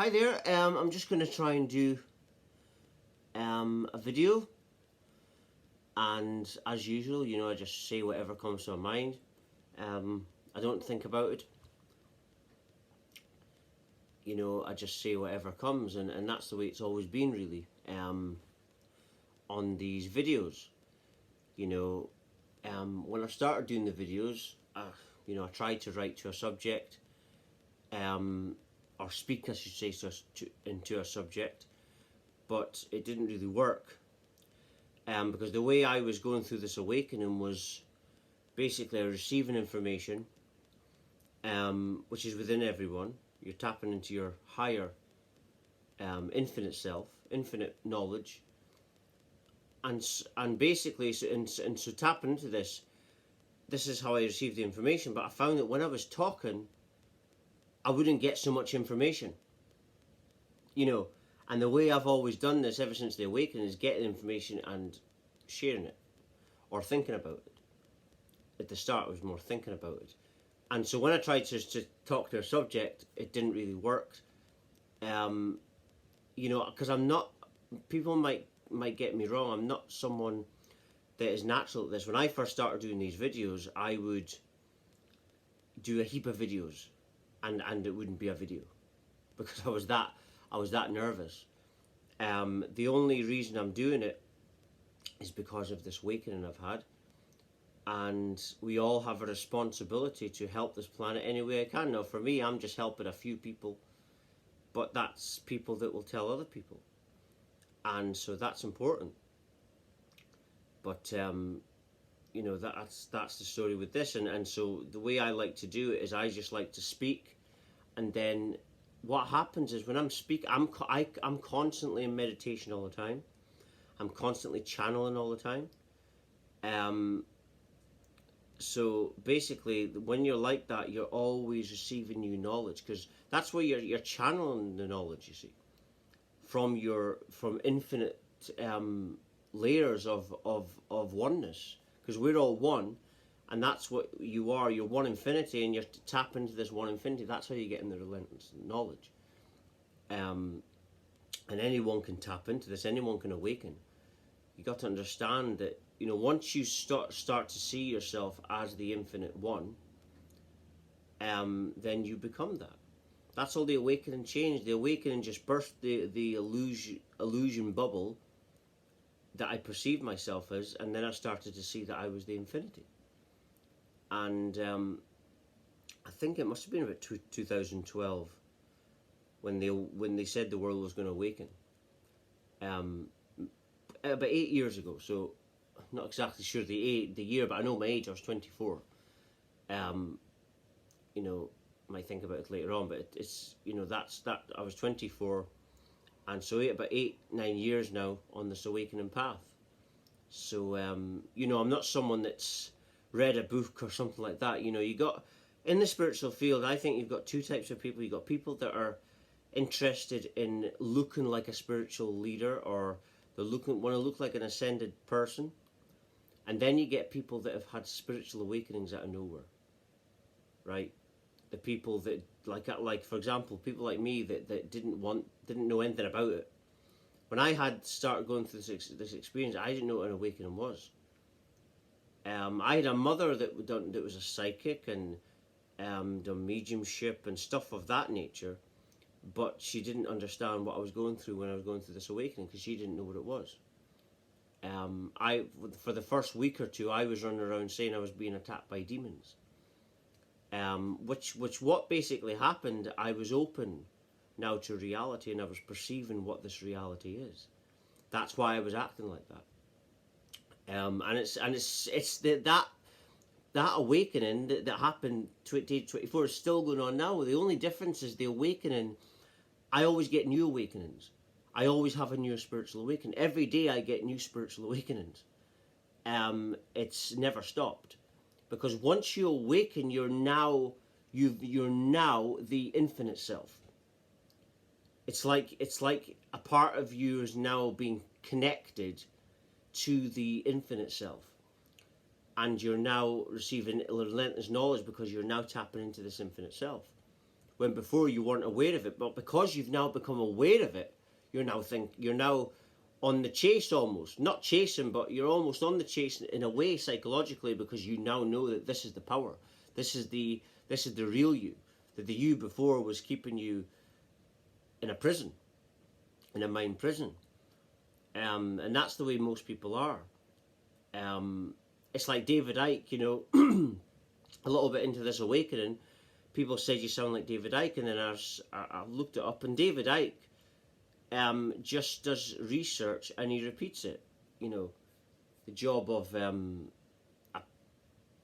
Hi there, I'm just going to try and do a video, and as usual, I just say whatever comes to my mind. I don't think about it, I just say whatever comes, and that's the way it's always been, really, on these videos. When I started doing the videos, I tried to write to a subject, or speak, I should say, into a subject, but it didn't really work. Because the way I was going through this awakening was basically receiving information, which is within everyone. You're tapping into your higher, infinite self, infinite knowledge, and basically, so tapping into this. This is how I received the information. But I found that when I was talking, I wouldn't get so much information. And the way I've always done this ever since the awakening is getting information and sharing it, or thinking about it. At the start, I was more thinking about it. And so when I tried to talk to a subject, it didn't really work. Because I'm not, people might get me wrong, I'm not someone that is natural at this. When I first started doing these videos, I would do a heap of videos, and it wouldn't be a video because I was that nervous. The only reason I'm doing it is because of this awakening I've had, and we all have a responsibility to help this planet any way I can. Now, for me, I'm just helping a few people, but that's people that will tell other people, and so that's important. But that's the story with this, and so the way I like to do it is I just like to speak, and then what happens is when I'm speaking, I'm constantly in meditation all the time. I'm constantly channeling all the time. So basically, when you're like that, you're always receiving new knowledge, because that's where you're channeling the knowledge. You see, from infinite layers of oneness, because we're all one, and that's what you are. You're one infinity, and you're tapping into this one infinity. That's how you get in the relentless knowledge. And anyone can tap into this. Anyone can awaken. You got to understand that once you start to see yourself as the infinite one, then you become that. That's all the awakening changed. The awakening just burst the illusion bubble that I perceived myself as, and then I started to see that I was the infinity. And I think it must have been about 2012 when they said the world was going to awaken. About 8 years ago. So I'm not exactly sure the year, but I know my age. I was 24. Might think about it later on, but it's that's that. I was 24, and so about 8-9 years now on this awakening path. So I'm not someone that's read a book or something like that. You got in the spiritual field. I think you've got two types of people. You've got people that are interested in looking like a spiritual leader, or they want to look like an ascended person, and then you get people that have had spiritual awakenings out of nowhere, right? The people that like for example, people like me that didn't know anything about it. When I had started going through this experience, I didn't know what an awakening was. I had a mother that was a psychic and done mediumship and stuff of that nature, but she didn't understand what I was going through when I was going through this awakening, because she didn't know what it was. For the first week or two, I was running around saying I was being attacked by demons. What basically happened, I was open now to reality, and I was perceiving what this reality is. That's why I was acting like that. And it's that awakening that happened 2024 is still going on now. The only difference is the awakening. I always get new awakenings. I always have a new spiritual awakening. Every day I get new spiritual awakenings. It's never stopped, because once you awaken, you're now the infinite self. It's like a part of you is now being connected to the infinite self, and you're now receiving relentless knowledge because you're now tapping into this infinite self. when before you weren't aware of it. But because you've now become aware of it, you're now on the chase almost. Not chasing, but you're almost on the chase in a way psychologically, because you now know that this is the power. This is the real you. That the you before was keeping you in a prison, in a mind prison. And that's the way most people are. It's like David Icke, a little bit into this awakening, people said you sound like David Icke, and then I looked it up, and David Icke just does research and he repeats it. The job of a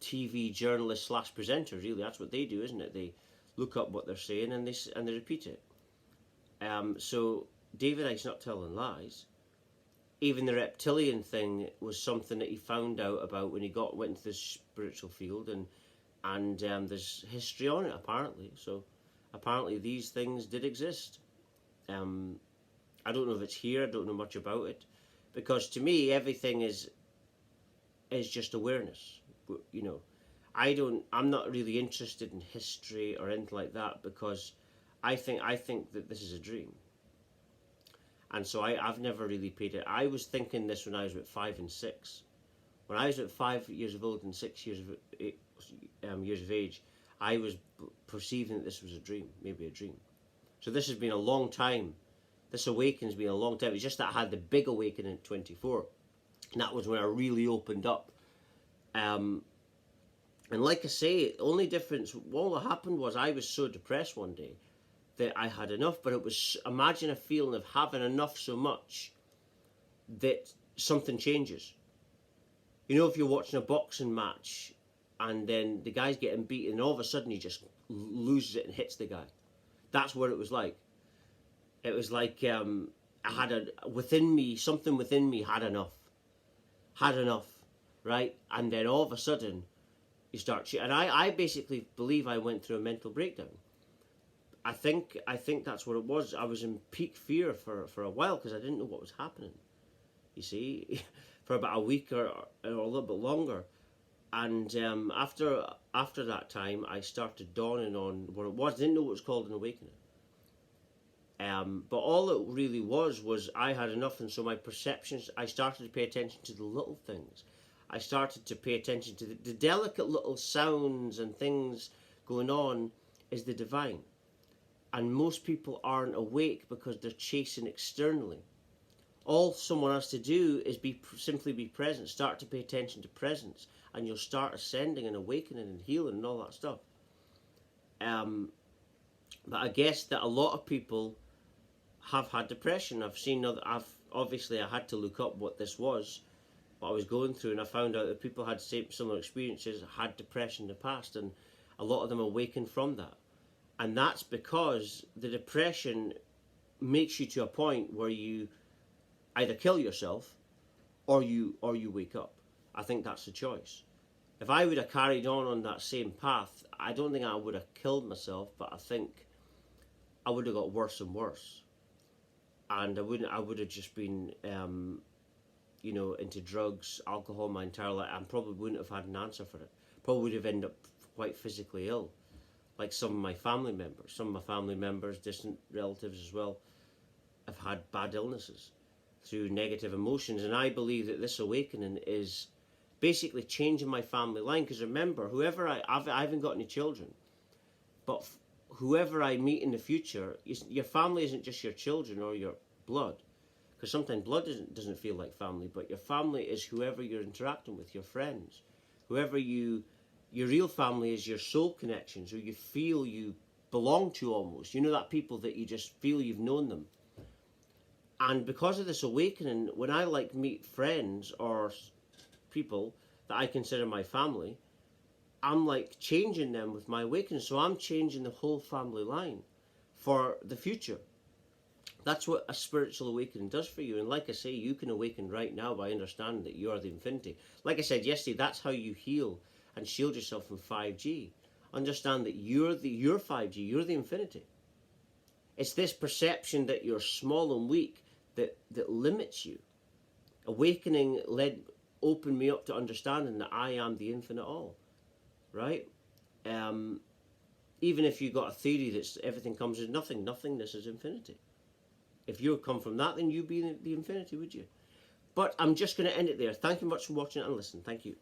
TV journalist / presenter, really, that's what they do, isn't it? They look up what they're saying and they repeat it. So David Icke's not telling lies. Even the reptilian thing was something that he found out about when he went into the spiritual field, and there's history on it apparently. So apparently these things did exist. I don't know if it's here. I don't know much about it, because to me everything is just awareness. I'm not really interested in history or anything like that, because I think that this is a dream. And so I've never really paid it. I was thinking this when I was about 5 and 6. When I was at 5 years old and 6 years of age, I was perceiving that this was a dream, maybe a dream. So this has been a long time. This awakening's been a long time. It's just that I had the big awakening at 24. And that was when I really opened up. And like I say, the only difference, all that happened was I was so depressed one day that I had enough, but it was, imagine a feeling of having enough so much that something changes. If you're watching a boxing match and then the guy's getting beaten and all of a sudden he just loses it and hits the guy. That's what it was like. It was like I had something within me had enough, right? And then all of a sudden you start, and I basically believe I went through a mental breakdown. I think that's what it was. I was in peak fear for a while because I didn't know what was happening. You see, for about a week or a little bit longer, and after that time, I started dawning on what it was. I didn't know it was called an awakening. But all it really was I had enough, and so my perceptions. I started to pay attention to the little things. I started to pay attention to the delicate little sounds and things going on. Is the divine. And most people aren't awake because they're chasing externally. All someone has to do is simply be present. Start to pay attention to presence, and you'll start ascending and awakening and healing and all that stuff. But I guess that a lot of people have had depression. Obviously I had to look up what this was, what I was going through, and I found out that people had similar experiences, had depression in the past, and a lot of them awakened from that. And that's because the depression makes you to a point where you either kill yourself or you wake up. I think that's the choice. If I would have carried on that same path, I don't think I would have killed myself, but I think I would have got worse and worse. And I would have just been, into drugs, alcohol my entire life, and probably wouldn't have had an answer for it. Probably would have ended up quite physically ill. Like some of my family members, distant relatives as well, have had bad illnesses through negative emotions. And I believe that this awakening is basically changing my family line. Because remember, I haven't got any children, but whoever I meet in the future, your family isn't just your children or your blood. Because sometimes blood doesn't feel like family, but your family is whoever you're interacting with, your friends, your real family is your soul connections, who you feel you belong to almost. That people that you just feel you've known them. And because of this awakening, when I meet friends or people that I consider my family, I'm changing them with my awakening. So I'm changing the whole family line for the future. That's what a spiritual awakening does for you. And like I say, you can awaken right now by understanding that you are the infinity. Like I said yesterday, that's how you heal and shield yourself from 5G. Understand that you're 5G, you're the infinity. It's this perception that you're small and weak that limits you. Awakening opened me up to understanding that I am the infinite all. Right? even if you got a theory that everything comes as nothing, nothingness is infinity. If you come from that, then you'd be the infinity, would you? But I'm just going to end it there. Thank you much for watching and listening. Thank you.